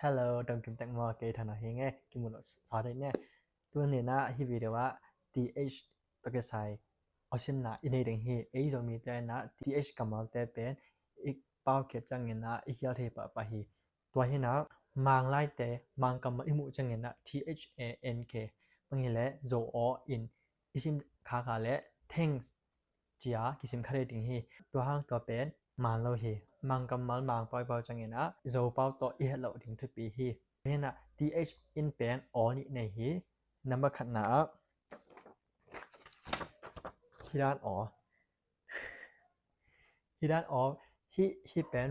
Hello ดงกิมแตงโมเกทานะเฮงกิมุนสอได้เนี่ยตัวนี้นะฮิวิดีโอว่า th ตะกะไซออชินนะอินเดงเฮเอจอมีแต่นะ th กะมัลแต่เป็นอีกเป้าเกจังเงินนะอีกยาเทปะปะฮีตัวเฮนะมางไล่แต่มางกะมะอิมุจังเงินนะ thank บางทีและ zo or in อิซิมคาคาและ thanks จียกิซิมคาเรดิงเฮตัวห้างตัวเป็นมานโลเฮมังกำมัลมังปอยเปาจังเงนะโซเปาตัวอีเหลาถึงทุกปีเฮเฮนะ th in pen ออนี่ในเฮนัมเบอร์ขัดหนาที่ด้านออที่ด้านออheเป็น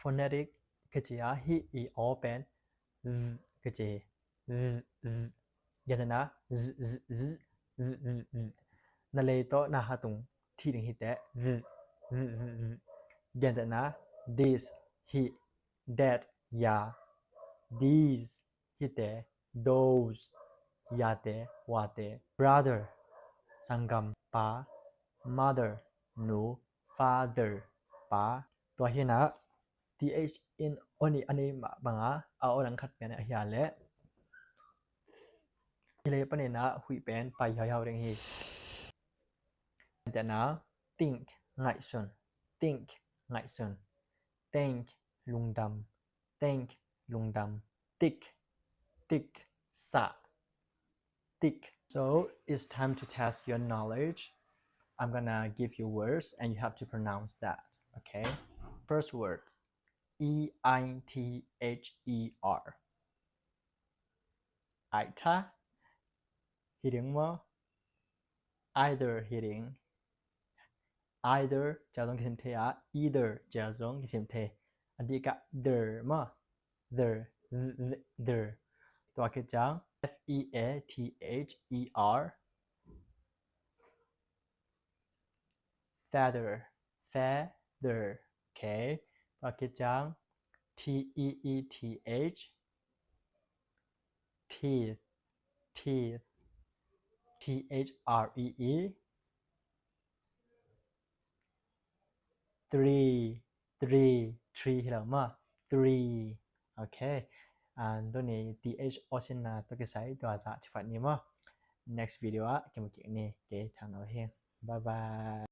phonetic กะจียhe e ออเป็นกะเจยันนะนั่นเลยตัวนะฮะตรงที่ถึงฮิแต่ยันนะ this he that ya these hite those yate wate brother sangam pa mother no father pa ตัวเฮนะ th in only อันนี้บางเอาหลังขัดเป็นอะยาและที่เลยปะเนี่ยนะหุยเป็นไปยาวๆเรื่องเฮแต่นะ think ง่ายสุด think ง่ายสุด think ลุงดำ think ลุงดำ tick tick สะ tick so it's time to test your knowledge I'm gonna give you words and you have to pronounce that okay first word eiter eiter hitting mo either hitting either จะต้องกิสิมเทอะ either จะต้องกิสิมเทอันนี้ก็ there มา there ตัวคือจัง feather feather feather okay ตัวคือจัง teeth teeth teeth three three ที่เรามา three okay อันตัวนี้ th ออชินนะตัวคือใช้ตัวจะที่ฝันนี้มา next video อ่ะเกมเกี่ยวนี้เกทางเราเฮง bye bye